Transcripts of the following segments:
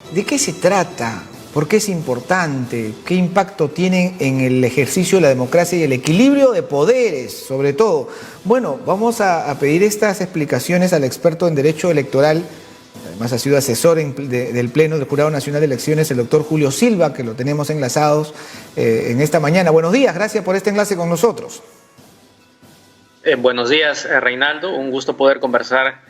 ¿De qué se trata? ¿Por qué es importante? ¿Qué impacto tiene en el ejercicio de la democracia y el equilibrio de poderes, sobre todo? Bueno, vamos a pedir estas explicaciones al experto en Derecho Electoral, además ha sido asesor del Pleno del Jurado Nacional de Elecciones, el doctor Julio Silva, que lo tenemos enlazados en esta mañana. Buenos días, gracias por este enlace con nosotros. Buenos días, Reinaldo, un gusto poder conversar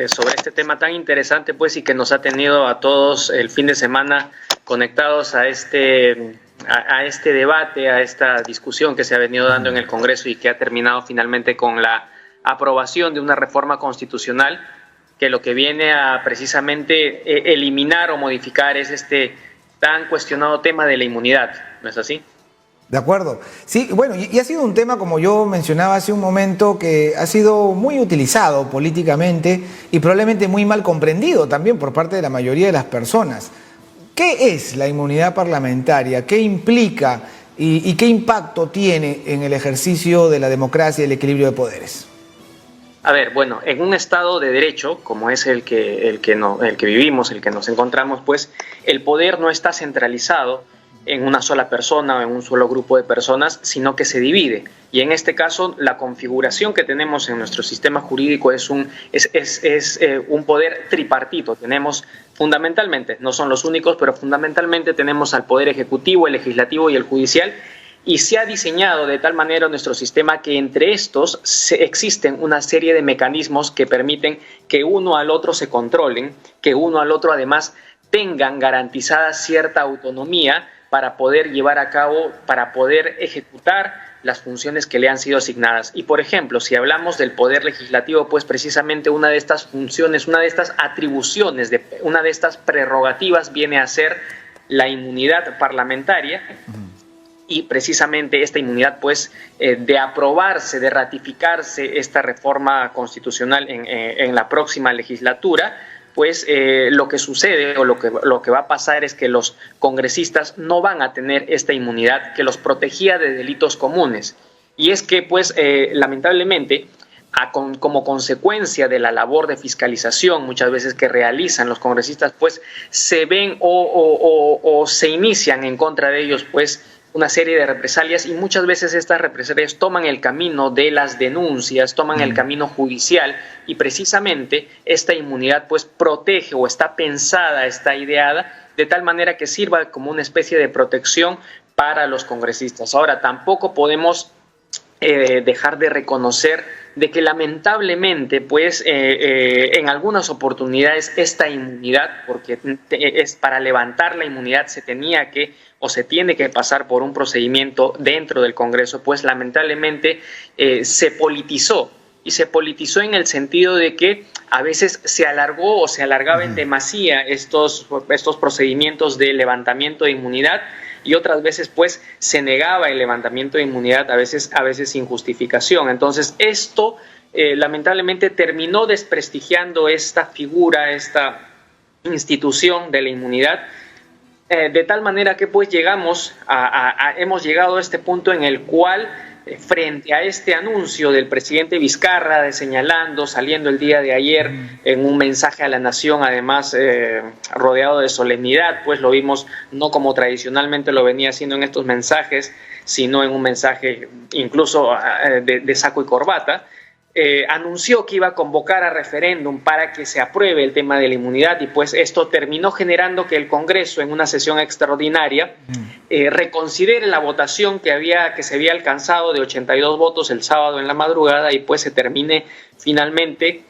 sobre este tema tan interesante, pues, y que nos ha tenido a todos el fin de semana conectados a este debate, a esta discusión que se ha venido dando en el Congreso y que ha terminado finalmente con la aprobación de una reforma constitucional que lo que viene a precisamente eliminar o modificar es este tan cuestionado tema de la inmunidad, ¿no es así? De acuerdo. Sí, bueno, y ha sido un tema, como yo mencionaba hace un momento, que ha sido muy utilizado políticamente y probablemente muy mal comprendido también por parte de la mayoría de las personas. ¿Qué es la inmunidad parlamentaria? ¿Qué implica y qué impacto tiene en el ejercicio de la democracia y el equilibrio de poderes? A ver, bueno, en un Estado de Derecho, como es el que vivimos, el que nos encontramos, pues el poder no está centralizado en una sola persona o en un solo grupo de personas, sino que se divide. Y en este caso, la configuración que tenemos en nuestro sistema jurídico es un poder tripartito. Tenemos fundamentalmente, no son los únicos, pero fundamentalmente tenemos al poder ejecutivo, el legislativo y el judicial. Y se ha diseñado de tal manera nuestro sistema que entre estos existen una serie de mecanismos que permiten que uno al otro se controlen, que uno al otro además tengan garantizada cierta autonomía para poder llevar a cabo, para poder ejecutar las funciones que le han sido asignadas. Y, por ejemplo, si hablamos del poder legislativo, pues precisamente una de estas funciones, una de estas atribuciones, una de estas prerrogativas viene a ser la inmunidad parlamentaria. Y precisamente esta inmunidad, pues, de aprobarse, de ratificarse esta reforma constitucional en la próxima legislatura, pues lo que sucede o lo que va a pasar es que los congresistas no van a tener esta inmunidad que los protegía de delitos comunes. Y es que, pues, lamentablemente, como consecuencia de la labor de fiscalización muchas veces que realizan los congresistas, pues se ven o se inician en contra de ellos, pues, una serie de represalias, y muchas veces estas represalias toman el camino de las denuncias, toman el camino judicial, y precisamente esta inmunidad pues protege, o está pensada, está ideada de tal manera que sirva como una especie de protección para los congresistas. Ahora, tampoco podemos dejar de reconocer de que lamentablemente pues en algunas oportunidades esta inmunidad, porque es para levantar la inmunidad se tenía que o se tiene que pasar por un procedimiento dentro del Congreso, pues lamentablemente se politizó, y se politizó en el sentido de que a veces se alargó o se alargaba en demasía estos procedimientos de levantamiento de inmunidad, y otras veces pues se negaba el levantamiento de inmunidad, a veces sin justificación. Entonces esto lamentablemente terminó desprestigiando esta figura, esta institución de la inmunidad, de tal manera que pues hemos llegado a este punto en el cual frente a este anuncio del presidente Vizcarra saliendo el día de ayer en un mensaje a la nación, además rodeado de solemnidad, pues lo vimos no como tradicionalmente lo venía haciendo en estos mensajes, sino en un mensaje incluso de saco y corbata. Anunció que iba a convocar a referéndum para que se apruebe el tema de la inmunidad, y pues esto terminó generando que el Congreso en una sesión extraordinaria reconsidere la votación que se había alcanzado de 82 votos el sábado en la madrugada, y pues se termine finalmente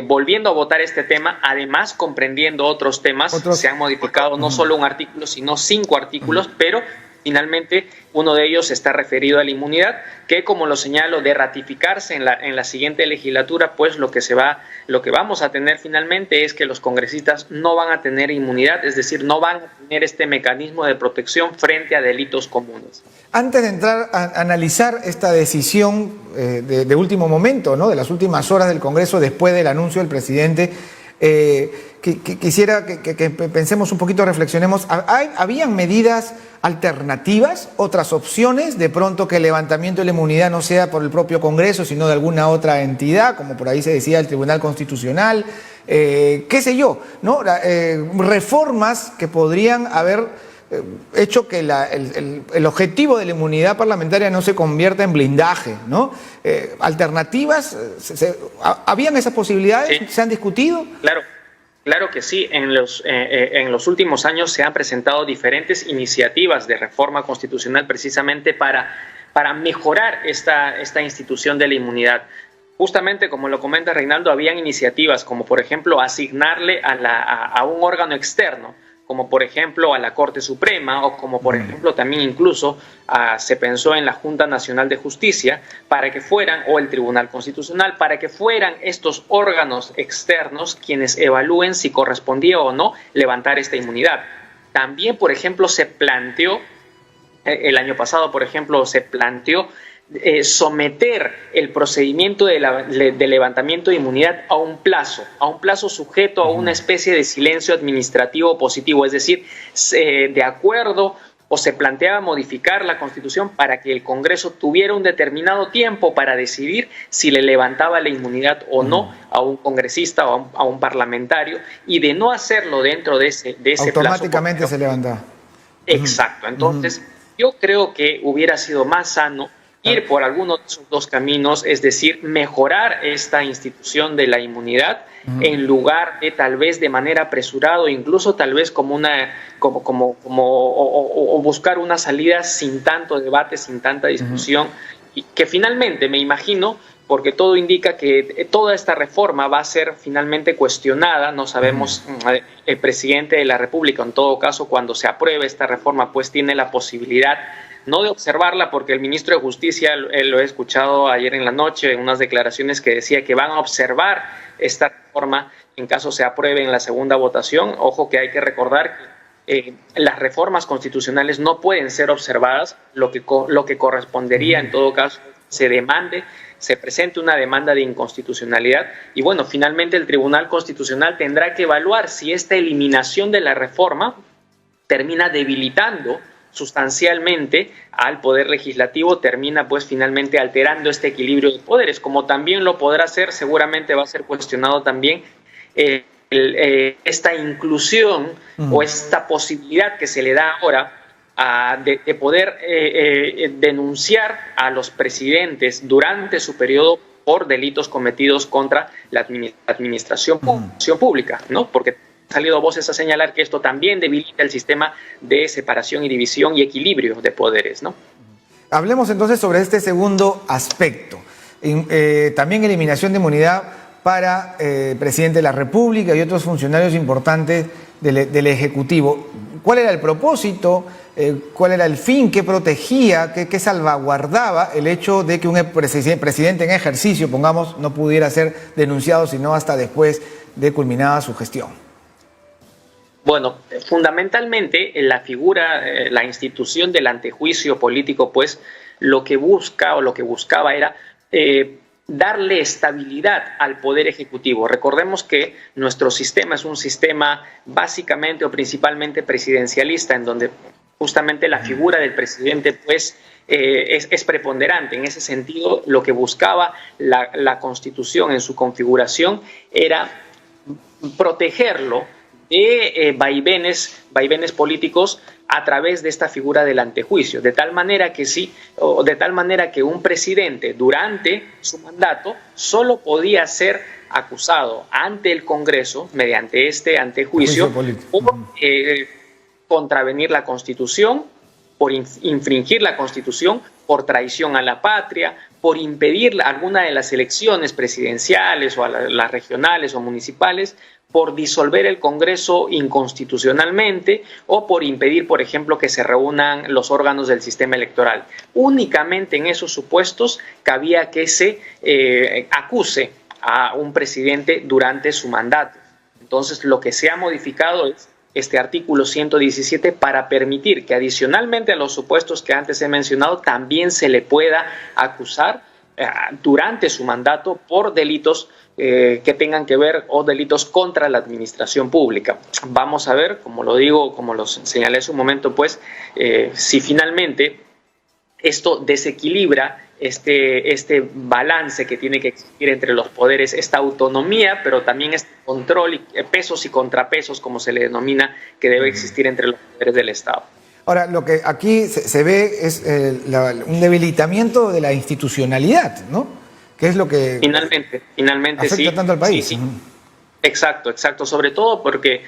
volviendo a votar este tema, además comprendiendo otros temas. Se han modificado no solo un artículo, sino 5 artículos, pero finalmente uno de ellos está referido a la inmunidad, que, como lo señalo, de ratificarse en la siguiente legislatura, pues lo que vamos a tener finalmente es que los congresistas no van a tener inmunidad, es decir, no van a tener este mecanismo de protección frente a delitos comunes. Antes de entrar a analizar esta decisión de último momento, ¿no?, de las últimas horas del Congreso después del anuncio del presidente, quisiera que pensemos un poquito, reflexionemos. ¿Habían medidas alternativas, otras opciones? De pronto que el levantamiento de la inmunidad no sea por el propio Congreso, sino de alguna otra entidad, como por ahí se decía el Tribunal Constitucional. qué sé yo, ¿no? Reformas que podrían haber hecho que el objetivo de la inmunidad parlamentaria no se convierta en blindaje, ¿no? Alternativas, ¿habían esas posibilidades? Sí. ¿Se han discutido? Claro. Claro que sí, en los últimos años se han presentado diferentes iniciativas de reforma constitucional precisamente para mejorar esta institución de la inmunidad. Justamente como lo comenta Reinaldo, habían iniciativas como por ejemplo asignarle a un órgano externo, como por ejemplo a la Corte Suprema o como por ejemplo también incluso se pensó en la Junta Nacional de Justicia para que fueran, o el Tribunal Constitucional, para que fueran estos órganos externos quienes evalúen si correspondía o no levantar esta inmunidad. También, por ejemplo, se planteó, el año pasado, por ejemplo, se planteó someter el procedimiento de levantamiento de inmunidad a un plazo sujeto a una especie de silencio administrativo positivo, es decir, de acuerdo o se planteaba modificar la Constitución para que el Congreso tuviera un determinado tiempo para decidir si le levantaba la inmunidad o no a un congresista o a un parlamentario, y de no hacerlo dentro de ese plazo. Automáticamente se levantaba. Exacto, entonces yo creo que hubiera sido más sano ir por alguno de esos dos caminos, es decir, mejorar esta institución de la inmunidad en lugar de tal vez de manera apresurada o incluso tal vez como buscar una salida sin tanto debate, sin tanta discusión, y que finalmente me imagino, porque todo indica que toda esta reforma va a ser finalmente cuestionada, no sabemos, el presidente de la República en todo caso cuando se apruebe esta reforma pues tiene la posibilidad no de observarla, porque el ministro de Justicia, lo he escuchado ayer en la noche en unas declaraciones que decía que van a observar esta reforma en caso se apruebe en la segunda votación. Ojo que hay que recordar que las reformas constitucionales no pueden ser observadas, lo que correspondería en todo caso se presente una demanda de inconstitucionalidad y bueno, finalmente el Tribunal Constitucional tendrá que evaluar si esta eliminación de la reforma termina debilitando sustancialmente al Poder Legislativo, termina pues finalmente alterando este equilibrio de poderes, como también lo podrá hacer, seguramente va a ser cuestionado también esta inclusión o esta posibilidad que se le da ahora de poder denunciar a los presidentes durante su periodo por delitos cometidos contra la administración pública, ¿no? Porque han salido voces a señalar que esto también debilita el sistema de separación y división y equilibrio de poderes, ¿no? Hablemos entonces sobre este segundo aspecto. También eliminación de inmunidad para el presidente de la República y otros funcionarios importantes del Ejecutivo. ¿Cuál era el propósito? ¿Cuál era el fin? ¿Qué protegía? ¿Qué salvaguardaba el hecho de que un presidente en ejercicio, pongamos, no pudiera ser denunciado sino hasta después de culminada su gestión? Bueno, fundamentalmente la figura, la institución del antejuicio político, pues lo que busca o lo que buscaba era darle estabilidad al Poder Ejecutivo. Recordemos que nuestro sistema es un sistema básicamente o principalmente presidencialista, en donde justamente la figura del presidente pues es preponderante. En ese sentido, lo que buscaba la Constitución en su configuración era protegerlo de vaivenes políticos a través de esta figura del antejuicio, de tal manera que un presidente durante su mandato solo podía ser acusado ante el Congreso mediante este antejuicio por contravenir la Constitución, por infringir la Constitución, por traición a la patria, por impedir alguna de las elecciones presidenciales o las regionales o municipales, por disolver el Congreso inconstitucionalmente o por impedir, por ejemplo, que se reúnan los órganos del sistema electoral. Únicamente en esos supuestos cabía que se acuse a un presidente durante su mandato. Entonces, lo que se ha modificado es este artículo 117 para permitir que adicionalmente a los supuestos que antes he mencionado también se le pueda acusar durante su mandato por delitos que tengan que ver o delitos contra la administración pública. Vamos a ver, como lo señalé hace un momento, pues si finalmente esto desequilibra este balance que tiene que existir entre los poderes, esta autonomía, pero también este control, pesos y contrapesos, como se le denomina, que debe existir entre los poderes del Estado. Ahora, lo que aquí se ve es un debilitamiento de la institucionalidad, ¿no? Que es lo que finalmente afecta sí, tanto al país. Sí. Exacto, sobre todo porque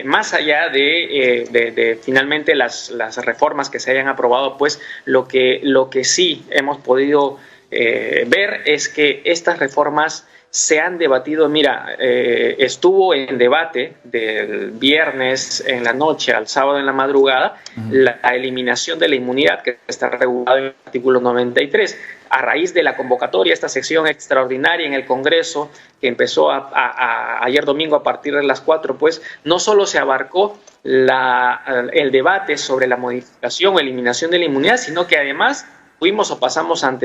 más allá de finalmente las reformas que se hayan aprobado, pues lo que sí hemos podido ver es que estas reformas se han debatido. Mira, estuvo en debate del viernes en la noche al sábado en la madrugada la eliminación de la inmunidad que está regulada en el artículo 93. A raíz de la convocatoria, esta sección extraordinaria en el Congreso, que empezó ayer domingo a partir de las 4, pues no solo se abarcó el debate sobre la modificación o eliminación de la inmunidad, sino que además fuimos o pasamos a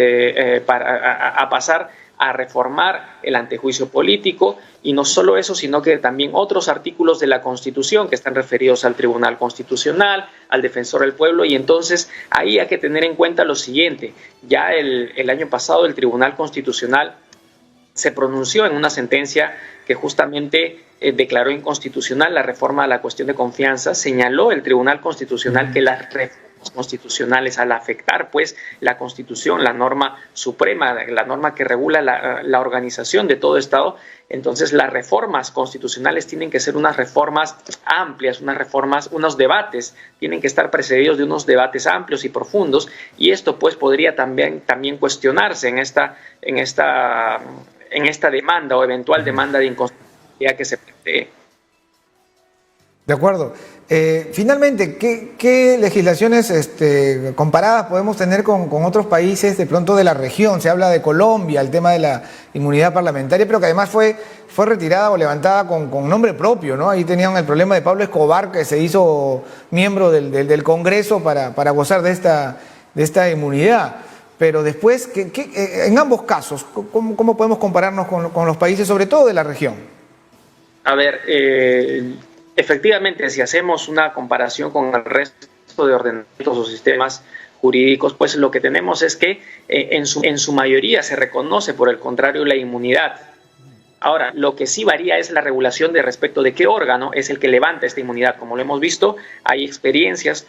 pasar a reformar el antejuicio político, y no solo eso, sino que también otros artículos de la Constitución que están referidos al Tribunal Constitucional, al Defensor del Pueblo. Y entonces ahí hay que tener en cuenta lo siguiente: ya el año pasado el Tribunal Constitucional se pronunció en una sentencia que justamente declaró inconstitucional la reforma a la cuestión de confianza. Señaló el Tribunal Constitucional que las reformas constitucionales, al afectar pues la Constitución, la norma suprema, la norma que regula la organización de todo Estado, entonces las reformas constitucionales tienen que ser unas reformas amplias, unos debates, tienen que estar precedidos de unos debates amplios y profundos, y esto pues podría también cuestionarse en esta demanda o eventual demanda de inconstitucionalidad que se plantee. De acuerdo. Finalmente, ¿qué legislaciones comparadas podemos tener con otros países de pronto de la región? Se habla de Colombia, el tema de la inmunidad parlamentaria, pero que además fue retirada o levantada con nombre propio, ¿no? Ahí tenían el problema de Pablo Escobar, que se hizo miembro del Congreso para gozar de esta inmunidad. Pero después, en ambos casos, ¿cómo podemos compararnos con los países, sobre todo de la región? A ver, efectivamente, si hacemos una comparación con el resto de ordenamientos o sistemas jurídicos, pues lo que tenemos es que en su mayoría se reconoce, por el contrario, la inmunidad. Ahora, lo que sí varía es la regulación de respecto de qué órgano es el que levanta esta inmunidad. Como lo hemos visto, hay experiencias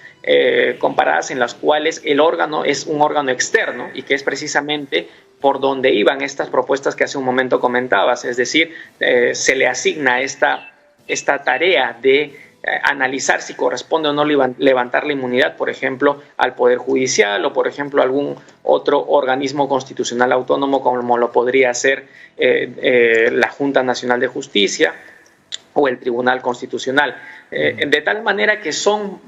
comparadas en las cuales el órgano es un órgano externo, y que es precisamente por donde iban estas propuestas que hace un momento comentabas. Es decir, se le asigna esta tarea de analizar si corresponde o no levantar la inmunidad, por ejemplo, al Poder Judicial, o por ejemplo a algún otro organismo constitucional autónomo, como lo podría ser la Junta Nacional de Justicia o el Tribunal Constitucional. De tal manera que son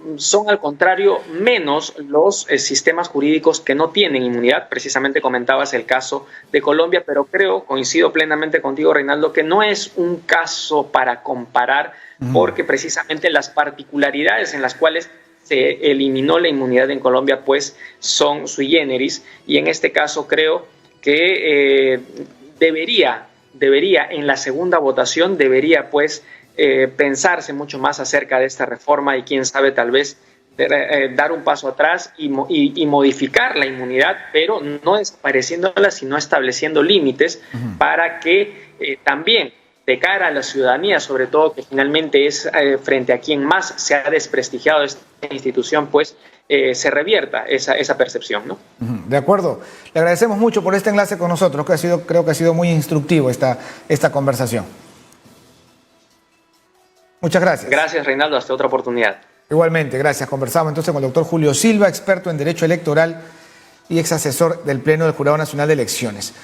al contrario menos los sistemas jurídicos que no tienen inmunidad. Precisamente comentabas el caso de Colombia, pero coincido plenamente contigo, Reinaldo, que no es un caso para comparar, porque precisamente las particularidades en las cuales se eliminó la inmunidad en Colombia pues son sui generis, y en este caso creo que debería en la segunda votación pues pensarse mucho más acerca de esta reforma, y quién sabe, tal vez dar un paso atrás y modificar la inmunidad, pero no desapareciéndola, sino estableciendo límites para que también de cara a la ciudadanía, sobre todo, que finalmente es frente a quien más se ha desprestigiado esta institución, pues se revierta esa percepción, ¿no? De acuerdo. Le agradecemos mucho por este enlace con nosotros, creo que ha sido muy instructivo esta conversación. Muchas gracias. Gracias, Reinaldo. Hasta otra oportunidad. Igualmente, gracias. Conversamos entonces con el doctor Julio Silva, experto en Derecho Electoral y ex asesor del Pleno del Jurado Nacional de Elecciones.